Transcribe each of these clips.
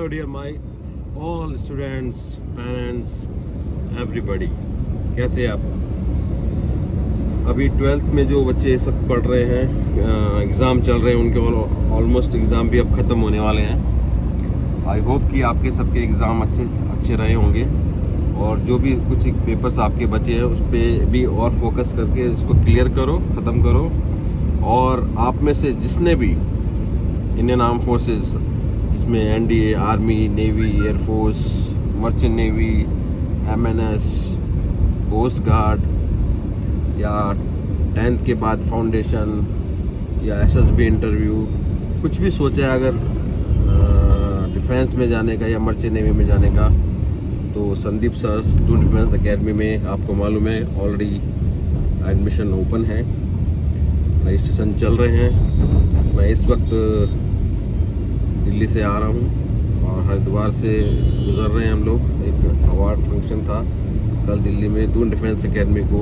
Hello dear my all students, parents, everybody, कैसे हैं आप? अभी 12th में जो बच्चे इस वक्त पढ़ रहे हैं, एग्ज़ाम चल रहे हैं उनके, ऑलमोस्ट एग्ज़ाम भी अब ख़त्म होने वाले हैं। आई होप कि आपके सबके एग्ज़ाम अच्छे रहे होंगे और जो भी कुछ पेपर्स आपके बचे हैं उस पर भी और फोकस करके इसको क्लियर करो, ख़त्म करो। और आप में से जिसने भी इंडियन आर्म फोर्सेस, जिसमें NDA, army, navy, air force, merchant navy, MNS, coast guard या 10th के बाद फाउंडेशन या एसएसबी इंटरव्यू, कुछ भी सोचा है अगर डिफेंस में जाने का या मर्चेंट नेवी में जाने का, तो Sandeep sir to defence academy में आपको मालूम है ऑलरेडी एडमिशन ओपन है, रजिस्ट्रेशन चल रहे हैं। मैं इस वक्त दिल्ली से आ रहा हूँ और हरिद्वार से गुज़र रहे हैं हम लोग। एक अवार्ड फंक्शन था कल दिल्ली में दून डिफेंस एकेडमी को,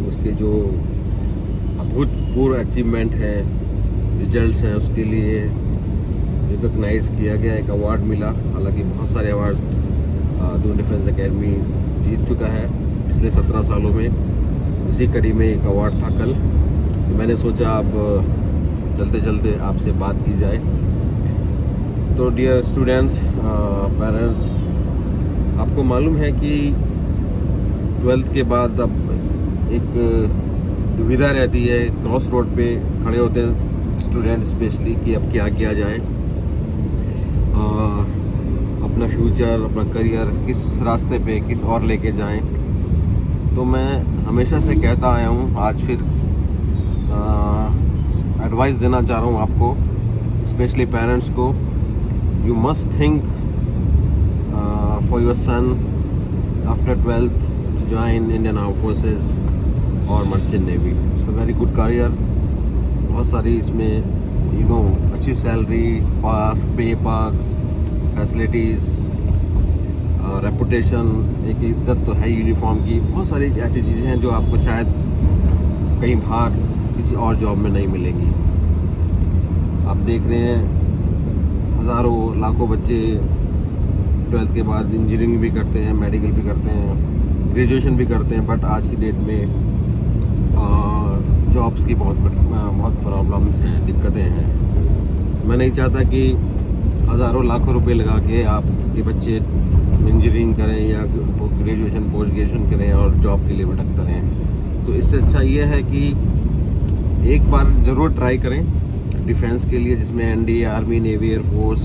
उसके जो अभूतपूर्व अचीवमेंट है, रिजल्ट्स हैं, उसके लिए रिकॉग्नाइज़ किया गया, एक अवार्ड मिला। हालांकि बहुत सारे अवार्ड दून डिफेंस एकेडमी जीत चुका है पिछले 17 सालों में। उसी कड़ी में एक अवार्ड था कल, तो मैंने सोचा अब चलते चलते आपसे बात की जाए। तो डियर स्टूडेंट्स, पेरेंट्स, आपको मालूम है कि 12th के बाद अब एक दुविधा रहती है, क्रॉस रोड पे खड़े होते हैं स्टूडेंट स्पेशली कि अब क्या किया जाए, अपना फ्यूचर, अपना करियर किस रास्ते पे किस और लेके जाएं। तो मैं हमेशा से कहता आया हूँ, आज फिर एडवाइस देना चाह रहा हूँ आपको, स्पेशली पेरेंट्स को। You must think for your son after 12th to join Indian Armed Forces or Merchant Navy. It's a very good career. बहुत सारी इसमें अच्छी सैलरी, पास, पे पार्क्स, फैसिलिटीज़, रेपुटेशन, एक इज्जत तो है यूनिफॉर्म की। बहुत सारी ऐसी चीज़ें हैं जो आपको शायद कहीं बाहर किसी और जॉब में नहीं मिलेंगी। आप देख रहे हैं हज़ारों लाखों बच्चे 12th के बाद इंजीनियरिंग भी करते हैं, मेडिकल भी करते हैं, ग्रेजुएशन भी करते हैं, बट आज की डेट में जॉब्स की बहुत प्रॉब्लम हैं, दिक्कतें हैं। मैं नहीं चाहता कि हज़ारों लाखों रुपए लगा के आपके बच्चे इंजीनियरिंग करें या ग्रेजुएशन, पोस्ट ग्रेजुएशन करें और जॉब के लिए भटकते रहें। तो इससे अच्छा ये है कि एक बार ज़रूर ट्राई करें डिफेंस के लिए, जिसमें NDA, army, navy, air force,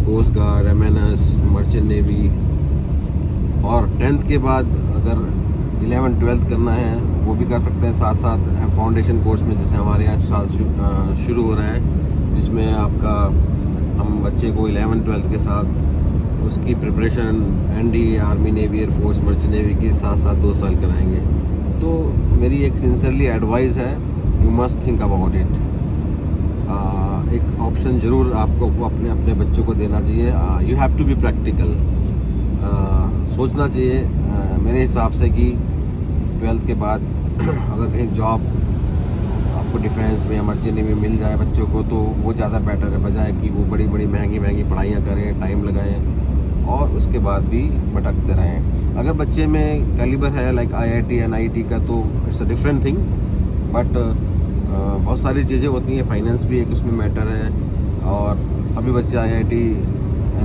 coast guard, MNS, merchant navy. और 10th के बाद अगर 11th 12th करना है वो भी कर सकते हैं, साथ साथ फाउंडेशन कोर्स में, जैसे हमारे यहाँ साल शुरू हो रहा है, जिसमें आपका हम बच्चे को 11th 12th के साथ उसकी preparation NDA, army, navy, air force, merchant navy के साथ साथ 2 साल कराएंगे। तो मेरी एक सिंसियरली एडवाइस है, you must think about it. एक ऑप्शन ज़रूर आपको अपने बच्चों को देना चाहिए। You have to be practical. सोचना चाहिए मेरे हिसाब से कि 12th के बाद अगर कहीं जॉब आपको डिफेंस में या मर्चेंट नेवी में मिल जाए बच्चों को, तो वो ज़्यादा बेटर है, बजाय कि वो बड़ी बड़ी महंगी पढ़ाइयाँ करें, टाइम लगाएं और उसके बाद भी भटकते रहें। अगर बच्चे में कैलिबर है लाइक IIT, NIT का, तो it's a different thing. But बहुत सारी चीज़ें होती हैं, फाइनेंस भी एक उसमें मैटर है, और सभी बच्चे IIT,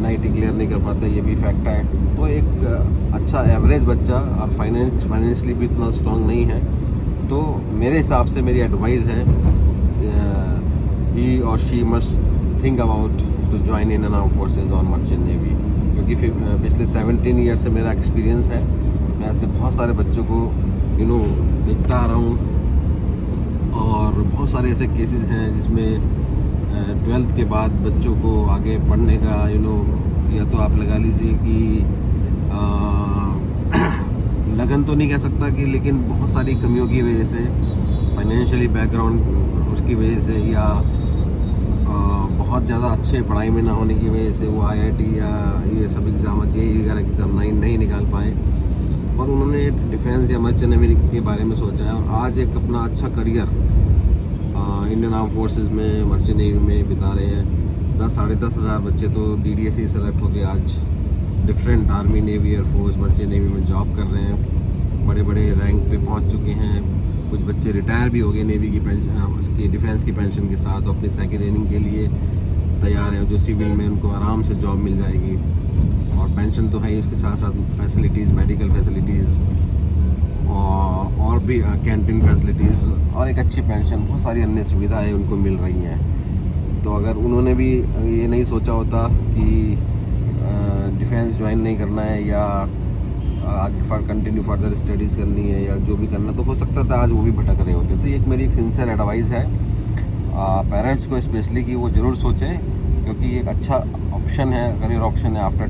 NIT क्लियर नहीं कर पाते, ये भी फैक्ट है। तो एक अच्छा एवरेज बच्चा और फाइनेंशियली भी इतना स्ट्रॉन्ग नहीं है, तो मेरे हिसाब से मेरी एडवाइस है, ही और she must think about to join in armed forces और मर्चेंट नेवी। क्योंकि पिछले 17 ईयर से मेरा एक्सपीरियंस है, मैं ऐसे बहुत सारे बच्चों को देखता आ रहा हूँ, और बहुत सारे ऐसे केसेस हैं जिसमें 12th के बाद बच्चों को आगे पढ़ने का या तो आप लगा लीजिए कि लगन तो नहीं कह सकता कि, लेकिन बहुत सारी कमियों की वजह से, फाइनेंशियली बैकग्राउंड उसकी वजह से, या बहुत ज़्यादा अच्छे पढ़ाई में ना होने की वजह से वो IIT या ये सब एग्ज़ाम, JEE वगैरह एग्ज़ाम नहीं निकाल पाए, और उन्होंने डिफेंस या मर्चेंट नेवी के बारे में सोचा है, और आज एक अपना अच्छा करियर इंडियन आर्म फोर्सेस में, मर्चेंट नेवी में बिता रहे हैं। 10 साढ़े 10 हज़ार बच्चे तो DDSE सेलेक्ट होके आज different army, navy, air force, merchant navy में जॉब कर रहे हैं, बड़े बड़े रैंक पे पहुंच चुके हैं। कुछ बच्चे रिटायर भी हो गए नेवी की उसकी डिफेंस की पेंशन के साथ, अपनी सेकेंड इनिंग के लिए तैयार हैं, जो सिविल में उनको आराम से जॉब मिल जाएगी। और पेंशन तो है ही, उसके साथ साथ फैसिलिटीज़, मेडिकल फैसिलिटीज़ और भी कैंटीन फैसिलिटीज़ और एक अच्छी पेंशन, बहुत सारी अन्य सुविधाएं उनको मिल रही हैं। तो अगर उन्होंने भी ये नहीं सोचा होता कि डिफेंस ज्वाइन नहीं करना है या आगे कंटिन्यू फर्दर स्टडीज़ करनी है या जो भी करना, तो हो सकता था आज वो भी भटक रहे होते। तो ये मेरी एक सिंसियर एडवाइस है पेरेंट्स को स्पेशली, कि वो ज़रूर सोचें, क्योंकि एक अच्छा ऑप्शन है, करियर ऑप्शन है after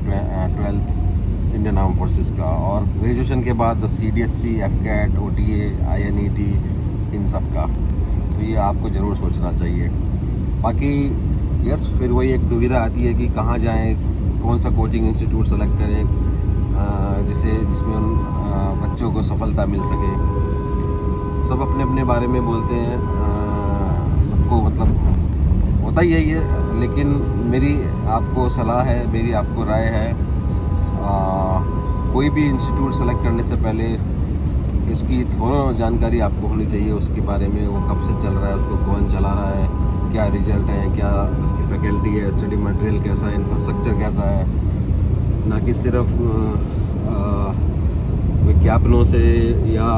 12th Indian arm forces का। और ग्रेजुएशन के बाद CDSE, FCAT, OTA, INET, इन सब का, तो ये आपको ज़रूर सोचना चाहिए। बाकी यस, फिर वही एक दुविधा आती है कि कहाँ जाएं, कौन सा कोचिंग इंस्टीट्यूट सेलेक्ट करें जिसमें उन बच्चों को सफलता मिल सके। सब अपने अपने बारे में बोलते हैं, सबको मतलब होता ही है ये, लेकिन मेरी आपको सलाह है, मेरी आपको राय है, कोई भी इंस्टीट्यूट सेलेक्ट करने से पहले इसकी थोड़ा जानकारी आपको होनी चाहिए उसके बारे में, वो कब से चल रहा है, उसको कौन चला रहा है, क्या रिजल्ट है, क्या उसकी फैकल्टी है, स्टडी मटेरियल कैसा है, इंफ्रास्ट्रक्चर कैसा है। ना कि सिर्फ विज्ञापनों से या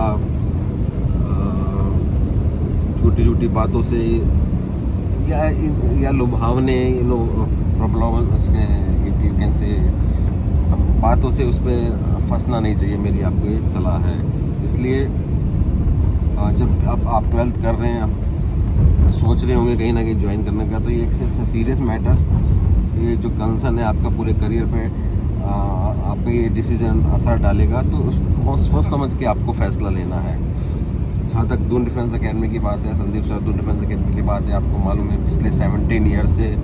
छोटी छोटी बातों से या लुभावने प्रॉब्लम से बातों से उस पर फंसना नहीं चाहिए, मेरी आपको ये सलाह है। इसलिए जब अब आप 12th कर रहे हैं, अब सोच रहे होंगे कहीं ना कहीं ज्वाइन करने का, तो ये एक सीरियस मैटर, ये जो कंसर्न है आपका पूरे करियर पे, आपका ये डिसीजन असर डालेगा, तो सोच समझ के आपको फ़ैसला लेना है। जहाँ तक दून डिफेंस एकेडमी की बात है, Sandeep sir Doon defence academy की बात है, आपको मालूम है पिछले 17 ईयर्स से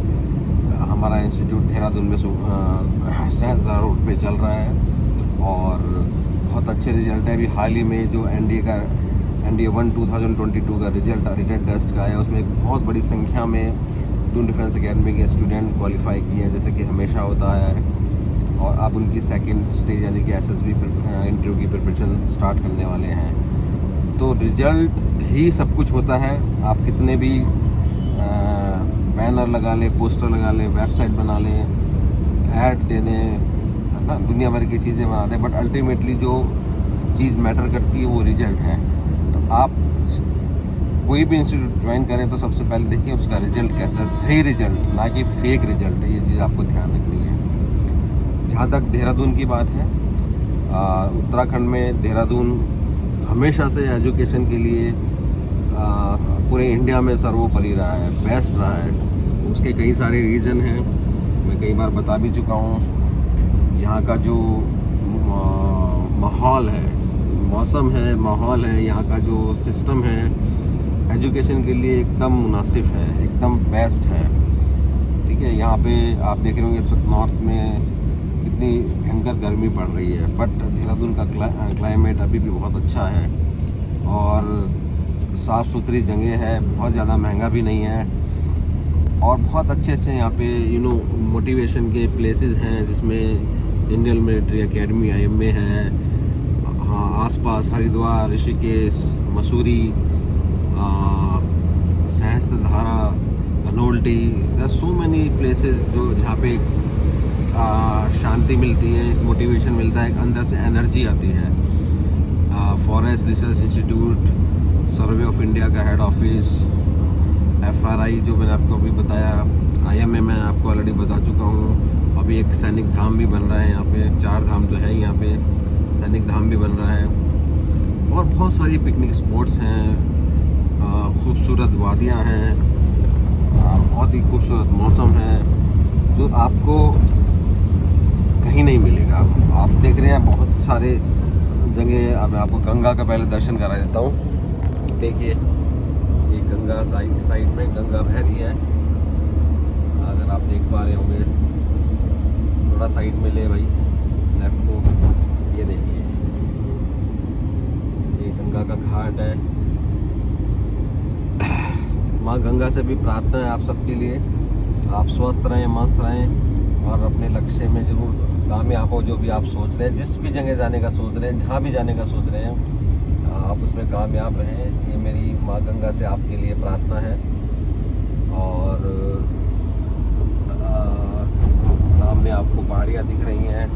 हमारा इंस्टीट्यूट देहरादून में सहसदरा रोड पे चल रहा है और बहुत अच्छे रिजल्ट है। अभी हाल ही में जो NDA 1 2022 का रिजल्ट रिटन टेस्ट का आया, उसमें एक बहुत बड़ी संख्या में दून डिफेंस एकेडमी के स्टूडेंट क्वालिफाई किए हैं, जैसे कि हमेशा होता है। और अब उनकी सेकंड स्टेज यानी कि SSB इंटरव्यू की प्रिपरेशन स्टार्ट करने वाले हैं। तो रिजल्ट ही सब कुछ होता है। आप कितने भी बैनर लगा लें, पोस्टर लगा लें, वेबसाइट बना लें, ऐड दे दें, है ना, दुनिया भर की चीज़ें बना दें, बट अल्टीमेटली जो चीज़ मैटर करती है वो रिजल्ट है। तो आप कोई भी इंस्टीट्यूट ज्वाइन करें तो सबसे पहले देखिए उसका रिजल्ट कैसा है, सही रिजल्ट, ना कि फेक रिजल्ट है। ये चीज़ आपको ध्यान रखनी है। जहाँ तक देहरादून की बात है, उत्तराखंड में देहरादून हमेशा से एजुकेशन के लिए पूरे इंडिया में सर्वोपरि रहा है, बेस्ट रहा है। उसके कई सारे रीज़न हैं, मैं कई बार बता भी चुका हूँ। यहाँ का जो माहौल है, मौसम है, माहौल है, यहाँ का जो सिस्टम है एजुकेशन के लिए एकदम मुनासिब है, एकदम बेस्ट है। ठीक है, यहाँ पे आप देख रहे होंगे इस वक्त नॉर्थ में कितनी भयंकर गर्मी पड़ रही है, बट देहरादून का क्लाइमेट अभी भी बहुत अच्छा है और साफ़ सुथरी जगह है, बहुत ज़्यादा महंगा भी नहीं है और बहुत अच्छे अच्छे यहाँ पे मोटिवेशन के प्लेसेस हैं, जिसमें इंडियन मिलिट्री एकेडमी IMA है, हाँ, आसपास Haridwar, Rishikesh, Mussoorie, Sahastradhara, Dhanaulti, so many places जो जहाँ पे शांति मिलती है, एक मोटिवेशन मिलता है, एक अंदर से एनर्जी आती है। Forest research institute, survey of India का हेड ऑफिस, FRI जो मैंने आपको अभी बताया, IMA मैं आपको ऑलरेडी बता चुका हूँ। अभी एक सैनिक धाम भी बन रहा है यहाँ पे, 4 धाम तो है यहाँ पे, सैनिक धाम भी बन रहा है और बहुत सारी पिकनिक स्पॉट्स हैं, खूबसूरत वादियाँ हैं, बहुत ही खूबसूरत मौसम है जो आपको कहीं नहीं मिलेगा। आप देख रहे हैं बहुत सारे जगह। अब मैं आपको गंगा का पहले दर्शन करा देता हूँ। देखिए ये गंगा साइड में गंगा बह रही है, अगर आप देख पा रहे होंगे। थोड़ा साइड में ले भाई लेफ्ट को, ये देखिए ये गंगा का घाट है। माँ गंगा से भी प्रार्थना है आप सबके लिए, आप स्वस्थ रहें, मस्त रहें और अपने लक्ष्य में ज़रूर कामयाब हो। जो भी आप सोच रहे हैं, जिस भी जगह जाने का सोच रहे हैं, जहाँ भी जाने का सोच रहे हैं, आप उसमें कामयाब रहें। ये मेरी माँ गंगा से आपके लिए प्रार्थना है। और सामने आपको पहाड़ियाँ दिख रही हैं,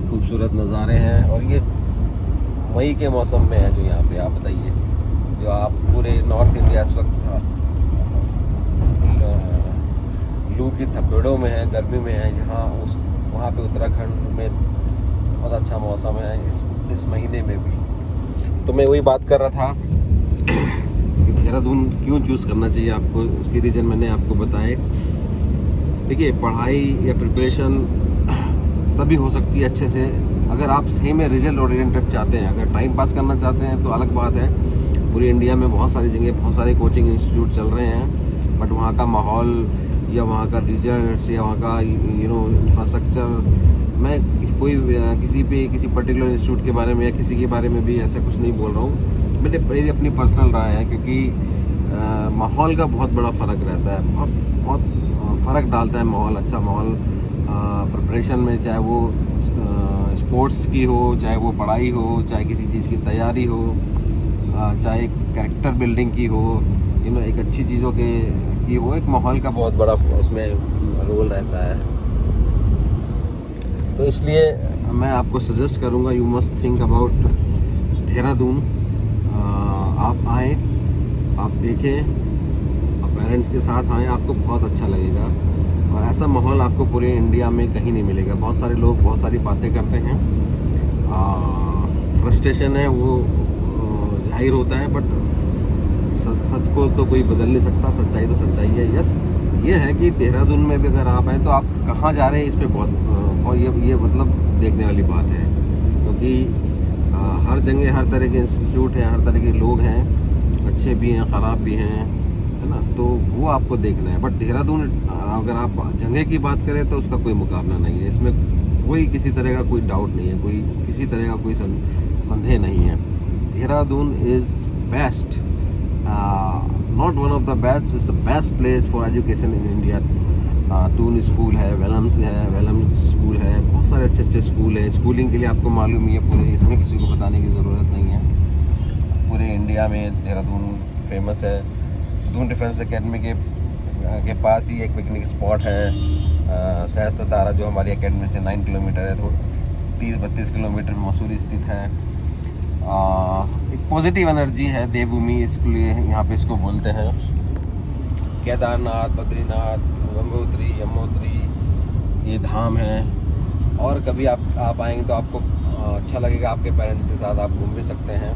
खूबसूरत नज़ारे हैं। और ये मई के मौसम में है जो यहाँ पे, आप बताइए, जो आप पूरे नॉर्थ इंडिया इस वक्त लू की थपेड़ों में है, गर्मी में है। यहाँ वहाँ पे उत्तराखंड में बहुत अच्छा मौसम है इस महीने में भी। तो मैं वही बात कर रहा था कि देहरादून क्यों चूज़ करना चाहिए आपको, उसकी रीज़न मैंने आपको बताए। देखिए, पढ़ाई या प्रिपरेशन तभी हो सकती है अच्छे से अगर आप सही में रिजल्ट ओरिएंटेड चाहते हैं। अगर टाइम पास करना चाहते हैं तो अलग बात है। पूरी इंडिया में बहुत सारी जगह, बहुत सारे कोचिंग इंस्टीट्यूट चल रहे हैं, बट वहाँ का माहौल या वहाँ का रिजल्ट या वहाँ का इंफ्रास्ट्रक्चर, मैं किसी पर्टिकुलर इंस्टीट्यूट के बारे में या किसी के बारे में भी ऐसा कुछ नहीं बोल रहा हूँ। मेरी अपनी पर्सनल राय है, क्योंकि माहौल का बहुत बड़ा फ़र्क रहता है, बहुत फ़र्क डालता है माहौल। अच्छा माहौल प्रिपरेशन में, चाहे वो स्पोर्ट्स की हो, चाहे वो पढ़ाई हो, चाहे किसी चीज़ की तैयारी हो, चाहे कैरेक्टर बिल्डिंग की हो, एक अच्छी चीज़ों की हो, एक माहौल का बहुत बड़ा उसमें रोल रहता है। तो इसलिए मैं आपको सजेस्ट करूँगा, you must think about Dehradun. आप आएँ, आप देखें, आप पेरेंट्स के साथ आएँ, आपको बहुत अच्छा लगेगा। और ऐसा माहौल आपको पूरे इंडिया में कहीं नहीं मिलेगा। बहुत सारे लोग बहुत सारी बातें करते हैं, फ्रस्ट्रेशन है वो जाहिर होता है, बट सच को तो कोई बदल नहीं सकता। सच्चाई तो सच्चाई है। यस, ये है कि देहरादून में भी अगर आप आए तो आप कहाँ जा रहे हैं इस पर बहुत ये मतलब देखने वाली बात है, क्योंकि हर जगह हर तरह के इंस्टीट्यूट हैं, हर तरह के लोग हैं, अच्छे भी हैं, ख़राब भी हैं, है ना। तो वो आपको देखना है। बट देहरादून, अगर आप जगह की बात करें तो उसका कोई मुकाबला नहीं है। इसमें कोई किसी तरह का कोई डाउट नहीं है, कोई किसी तरह का कोई संदेह नहीं है। Dehradun is best, not one of the best, it's the best place for education in India. Doon school है, वेलम स्कूल है, बहुत सारे अच्छे अच्छे स्कूल हैं। स्कूलिंग के लिए आपको मालूम ही है, पूरे इसमें किसी को बताने की ज़रूरत नहीं है। पूरे इंडिया में देहरादून फेमस है। दून डिफेंस एकेडमी के पास ही एक पिकनिक स्पॉट है, सहस्त्रधारा, जो हमारी एकेडमी से 9 किलोमीटर है, तो 30-32 किलोमीटर में मसूरी स्थित है। एक पॉजिटिव एनर्जी है देवभूमि, इसके लिए यहाँ पे इसको बोलते हैं। केदारनाथ, बद्रीनाथ, गंगोत्री, यमुनोत्री ये धाम है। और कभी आप आएंगे तो आपको अच्छा लगेगा, आपके पेरेंट्स के साथ आप घूम भी सकते हैं।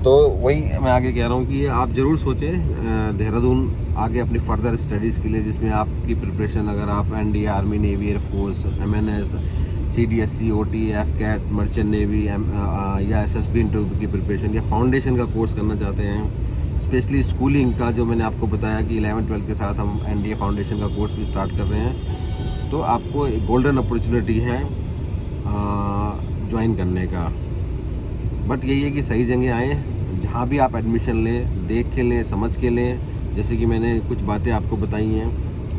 तो वही मैं आगे कह रहा हूँ कि आप ज़रूर सोचें देहरादून आगे अपनी फर्दर स्टडीज़ के लिए, जिसमें आपकी प्रिपरेशन, अगर आप NDA, army, navy, air force, MNS, CDSC, OT, AFCAT, merchant navy या एसएसबी इंटरव्यू की प्रिपरेशन या फाउंडेशन का कोर्स करना चाहते हैं, स्पेशली स्कूलिंग का, जो मैंने आपको बताया कि 11-12 के साथ हम एनडीए फाउंडेशन का कोर्स भी स्टार्ट कर रहे हैं, तो आपको एक गोल्डन अपॉर्चुनिटी है ज्वाइन करने का। बट यही है कि सही जगह आएँ, जहाँ भी आप एडमिशन लें, देख के लें, समझ के लें। जैसे कि मैंने कुछ बातें आपको बताई हैं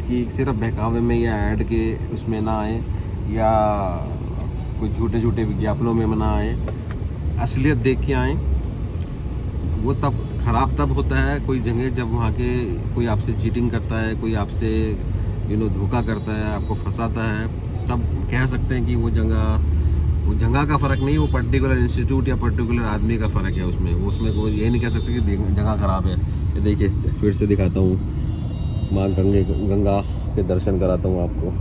कि सिर्फ बहकावे में या ऐड के उसमें ना आए, या कुछ झूठे विज्ञापनों में ना आए, असलियत देख के आएँ। वो तब ख़राब तब होता है कोई जगह जब वहाँ के कोई आपसे चीटिंग करता है, कोई आपसे धोखा करता है, आपको फंसाता है, तब कह सकते हैं कि वो जगह का फ़र्क नहीं, वो पर्टिकुलर इंस्टीट्यूट या पर्टिकुलर आदमी का फ़र्क है उसमें कोई ये नहीं कह सकते कि जगह ख़राब है। ये देखिए, फिर से दिखाता हूँ, माँ गंगा के दर्शन कराता हूँ आपको।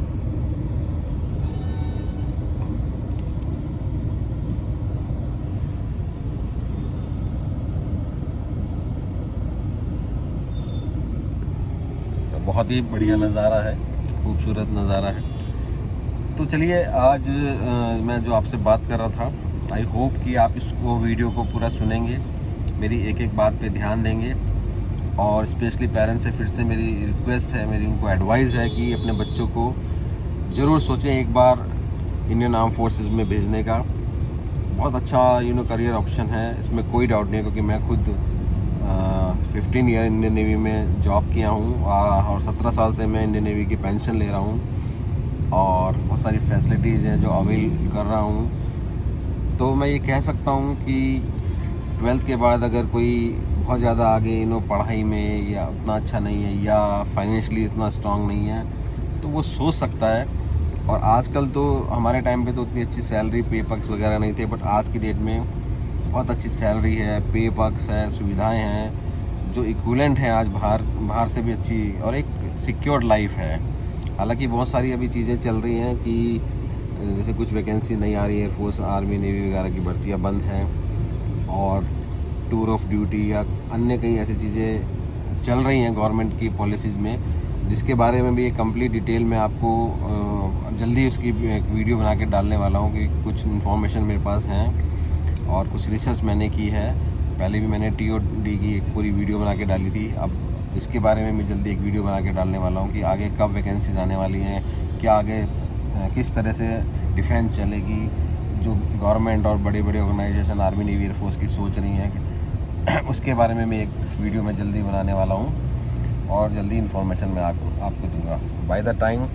बहुत ही बढ़िया नज़ारा है, खूबसूरत नज़ारा है। तो चलिए, आज मैं जो आपसे बात कर रहा था, आई होप कि आप इसको वीडियो को पूरा सुनेंगे, मेरी एक एक बात पे ध्यान देंगे। और स्पेशली पेरेंट्स से फिर से मेरी रिक्वेस्ट है, मेरी उनको एडवाइस है कि अपने बच्चों को ज़रूर सोचें एक बार इंडियन आर्म फोर्सेस में भेजने का। बहुत अच्छा करियर ऑप्शन है, इसमें कोई डाउट नहीं है, क्योंकि मैं खुद 15 ईयर इंडियन नेवी में जॉब किया हूँ और 17 साल से मैं इंडियन नेवी की पेंशन ले रहा हूँ और बहुत सारी फैसिलिटीज़ हैं जो अवेल कर रहा हूँ। तो मैं ये कह सकता हूँ कि 12th के बाद अगर कोई बहुत ज़्यादा आगे पढ़ाई में या उतना अच्छा नहीं है या फाइनेंशियली इतना स्ट्रांग नहीं है तो वो सोच सकता है। और आजकल तो हमारे टाइम पे तो उतनी अच्छी सैलरी पे पक्स वगैरह नहीं थे, बट आज की डेट में बहुत अच्छी सैलरी है, पे पक्स है, सुविधाएं हैं जो इक्विवेलेंट है आज बाहर से भी अच्छी, और एक सिक्योर्ड लाइफ है। हालांकि बहुत सारी अभी चीज़ें चल रही हैं कि जैसे कुछ वैकेंसी नहीं आ रही है, एयरफोर्स आर्मी नेवी वगैरह की भर्तियाँ बंद हैं और टूर ऑफ ड्यूटी या अन्य कई ऐसी चीज़ें चल रही हैं गवर्नमेंट की पॉलिसीज़ में, जिसके बारे में भी एक कंप्लीट डिटेल में आपको जल्दी उसकी एक वीडियो बना के डालने वाला हूँ कि कुछ इन्फॉर्मेशन मेरे पास हैं और कुछ रिसर्च मैंने की है। पहले भी मैंने TOD की एक पूरी वीडियो बना के डाली थी, अब इसके बारे में मैं जल्दी एक वीडियो बना के डालने वाला हूँ कि आगे कब वैकेंसीज आने वाली हैं, क्या आगे किस तरह से डिफेंस चलेगी, जो गवर्नमेंट और बड़े बड़े ऑर्गेनाइजेशन आर्मी नेवी एयरफोर्स की सोच रही हैं उसके बारे में मैं एक वीडियो में जल्दी बनाने वाला हूँ और जल्दी इन्फॉर्मेशन मैं आपको दूंगा। बाय द टाइम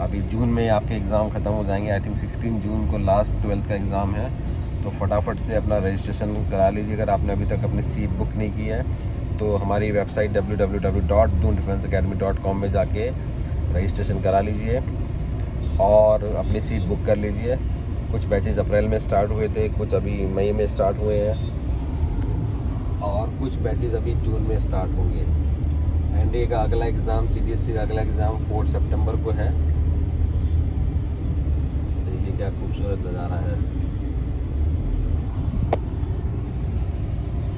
अभी जून में आपके एग्ज़ाम ख़त्म हो जाएंगे, आई थिंक 16 जून को लास्ट 12th का एग्ज़ाम है, तो फटाफट से अपना रजिस्ट्रेशन करा लीजिए। अगर आपने अभी तक अपनी सीट बुक नहीं की है तो हमारी वेबसाइट www.doondefenseacademy.com में जाके रजिस्ट्रेशन करा लीजिए और अपनी सीट बुक कर लीजिए। कुछ बैचेज अप्रैल में स्टार्ट हुए थे, कुछ अभी मई में स्टार्ट हुए हैं और कुछ बैचेज अभी जून में स्टार्ट होंगे। NDA का अगला एग्ज़ाम, CDSC का अगला एग्ज़ाम 4 सितंबर को है। देखिए क्या खूबसूरत नज़ारा है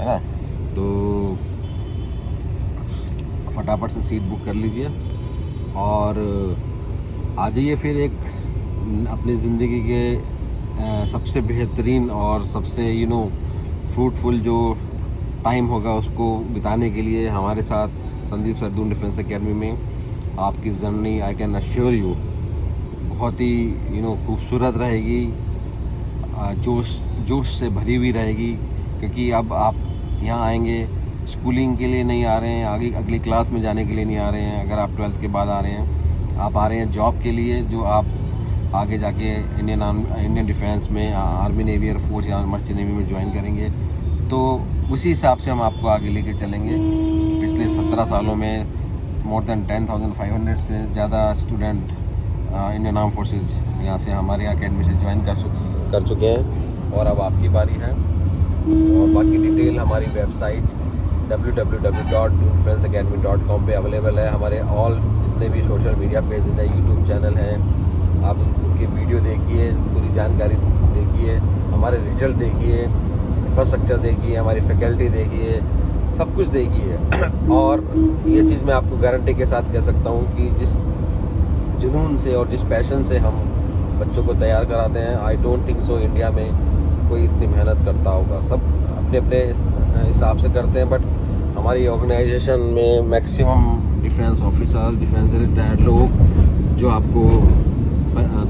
ना। तो फटाफट से सीट बुक कर लीजिए और आ जाइए फिर एक अपनी ज़िंदगी के सबसे बेहतरीन और सबसे फ्रूटफुल जो टाइम होगा उसको बिताने के लिए हमारे साथ Sandeep sir Doon defence academy में। आपकी journey I can assure you बहुत ही खूबसूरत रहेगी, जोश से भरी हुई रहेगी, क्योंकि अब आप यहाँ आएंगे स्कूलिंग के लिए नहीं आ रहे हैं, आगे अगली क्लास में जाने के लिए नहीं आ रहे हैं। अगर आप 12th के बाद आ रहे हैं, आप आ रहे हैं जॉब के लिए, जो आप आगे जाके इंडियन डिफेंस में आर्मी नेवी एयरफोर्स या मर्चेंट नेवी में ज्वाइन करेंगे। तो उसी हिसाब से हम आपको आगे लेके चलेंगे। पिछले 17 सालों में मोर देन 10,500 से ज़्यादा स्टूडेंट इंडियन आर्म फोर्सेस यहाँ से हमारे अकेडमी से ज्वाइन कर चुके हैं और अब आपकी बारी है। और बाकी डिटेल हमारी वेबसाइट www.doondefenseacademy.com पे अवेलेबल है। हमारे ऑल जितने भी सोशल मीडिया पेजेस हैं, यूट्यूब चैनल हैं, आप उनकी वीडियो देखिए, पूरी जानकारी देखिए, हमारे रिजल्ट देखिए, इंफ्रास्ट्रक्चर देखिए, हमारी फैकल्टी देखिए, सब कुछ देखिए। और ये चीज़ मैं आपको गारंटी के साथ कह सकता हूँ कि जिस जुनून से और जिस पैशन से हम बच्चों को तैयार कराते हैं, I don't think so India में कोई इतनी मेहनत करता होगा। सब अपने अपने हिसाब से करते हैं, बट हमारी ऑर्गेनाइजेशन में maximum defence officers, defence retired लोग जो आपको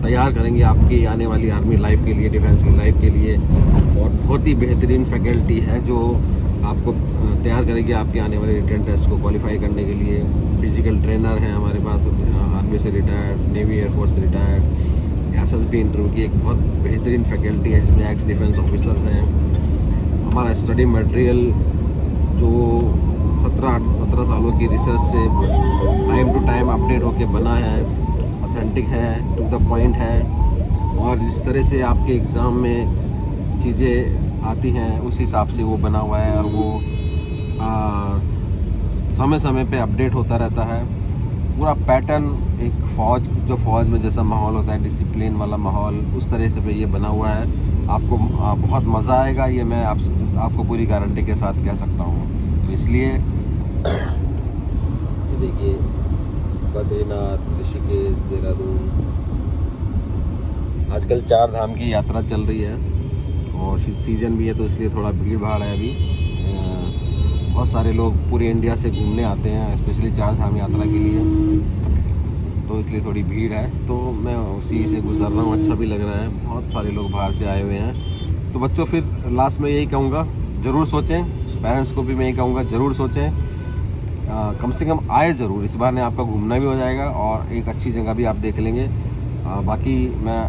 तैयार करेंगे आपकी आने वाली आर्मी लाइफ के लिए, डिफेंस की लाइफ के लिए। और बहुत ही बेहतरीन फैकल्टी है जो आपको तैयार करेगी आपके आने वाले रिटन टेस्ट को क्वालिफाई करने के लिए। फिजिकल ट्रेनर हैं हमारे पास, आर्मी से रिटायर्ड, नेवी एयरफोर्स से रिटायर्ड, SSB इंटरव्यू की एक बहुत बेहतरीन फैकल्टी है जिसमें एक्स डिफेंस ऑफिसर्स हैं। हमारा स्टडी मटेरियल जो 17 सालों की रिसर्च से टाइम टू टाइम अपडेट होके बना है, ऑथेंटिक है, टू द पॉइंट है, और जिस तरह से आपके एग्ज़ाम में चीज़ें आती हैं उस हिसाब से वो बना हुआ है और वो समय समय पे अपडेट होता रहता है। पूरा पैटर्न एक फ़ौज में जैसा माहौल होता है, डिसिप्लिन वाला माहौल, उस तरह से पे ये बना हुआ है। आपको बहुत मज़ा आएगा, ये मैं आपको पूरी गारंटी के साथ कह सकता हूँ। तो इसलिए ये देखिए बद्रीनाथ, ऋषिकेश, देहरादून, आजकल 4 धाम की यात्रा चल रही है और सीज़न भी है तो इसलिए थोड़ा भीड़ भाड़ है अभी। बहुत सारे लोग पूरे इंडिया से घूमने आते हैं स्पेशली 4 धाम यात्रा के लिए, तो इसलिए थोड़ी भीड़ है। तो मैं उसी से गुजर रहा हूँ, अच्छा भी लग रहा है, बहुत सारे लोग बाहर से आए हुए हैं। तो बच्चों फिर लास्ट में यही कहूँगा, ज़रूर सोचें पेरेंट्स को भी मैं ये कहूँगा ज़रूर सोचें, कम से कम आए ज़रूर, इस बार ने आपका घूमना भी हो जाएगा और एक अच्छी जगह भी आप देख लेंगे। बाकी मैं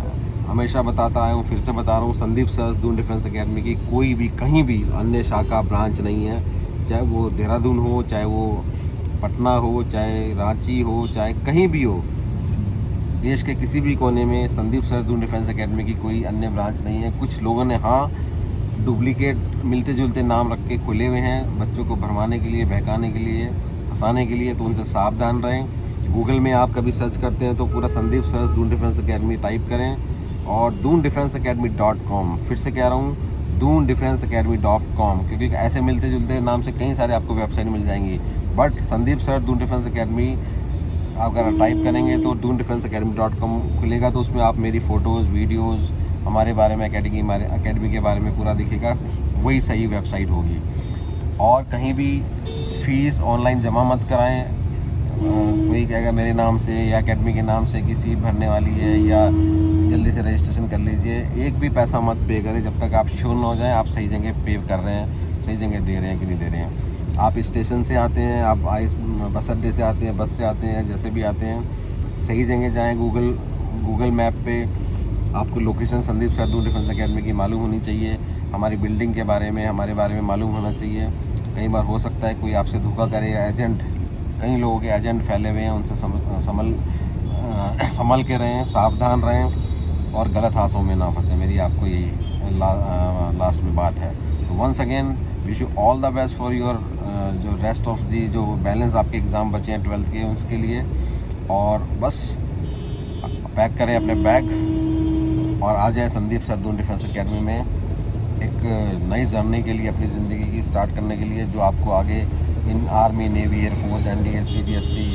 हमेशा बताता आया हूँ, फिर से बता रहा हूँ, Sandeep sir's Doon defence academy की कोई भी कहीं भी अन्य शाखा ब्रांच नहीं है, चाहे वो देहरादून हो, चाहे वो पटना हो, चाहे रांची हो, चाहे कहीं भी हो, देश के किसी भी कोने में Sandeep sir's Doon defence academy की कोई अन्य ब्रांच नहीं है। कुछ लोगों ने हाँ डुप्लीकेट मिलते जुलते नाम रख के खुले हुए हैं बच्चों को भरमाने के लिए, बहकाने के लिए, फंसाने के लिए, तो उनसे सावधान रहें। गूगल में आप कभी सर्च करते हैं तो पूरा Sandeep sir's Doon defence academy type करें और doondefenseacademy.com, फिर से कह रहा हूँ doondefenseacademy.com, क्योंकि ऐसे मिलते जुलते नाम से कई सारे आपको वेबसाइट मिल जाएंगी, but Sandeep sir Doon defence academy अगर टाइप करेंगे तो doondefenseacademy.com खुलेगा, तो उसमें आप मेरी फ़ोटोज़, वीडियोज़, हमारे बारे में, अकेडमी के बारे में पूरा दिखेगा, वही सही वेबसाइट होगी। और कहीं भी फ़ीस ऑनलाइन जमा मत कराएं। कोई कहेगा मेरे नाम से या एकेडमी के नाम से किसी भरने वाली है, या जल्दी से रजिस्ट्रेशन कर लीजिए, एक भी पैसा मत पे करें जब तक आप श्योर ना हो जाएं आप सही जगह पे कर रहे हैं, सही जगह दे रहे हैं कि नहीं दे रहे हैं। आप स्टेशन से आते हैं, आप बस अड्डे से आते हैं, बस से आते हैं, जैसे भी आते हैं, सही जगह जाएँ। गूगल मैप पे आपको location Sandeep sir Doon defence academy की मालूम होनी चाहिए, हमारी बिल्डिंग के बारे में, हमारे बारे में मालूम होना चाहिए। कई बार हो सकता है कोई आपसे धोखा करे, एजेंट, कई लोगों के एजेंट फैले हुए हैं, उनसे संभल के रहें, सावधान रहें और गलत हाथों में ना फंसे। मेरी आपको यही लास्ट में बात है। तो once again wish you all the best for your जो रेस्ट ऑफ दी जो बैलेंस आपके एग्ज़ाम बचे हैं 12th के, उसके लिए। और बस पैक करें अपने बैग और आ जाए Sandeep sir Doon defence academy में एक नई जर्नी के लिए, अपनी ज़िंदगी की स्टार्ट करने के लिए, जो आपको आगे इन army, navy, air force, NDA, CBSE,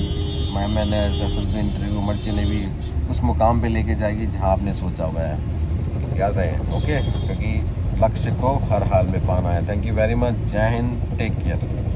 MNS, SSB interview, merchant navy उस मुकाम पे लेके जाएगी जहां आपने सोचा हुआ है। याद रहे, ओके, क्योंकि लक्ष्य को हर हाल में पाना है। Thank you very much. जय हिंद, टेक केयर।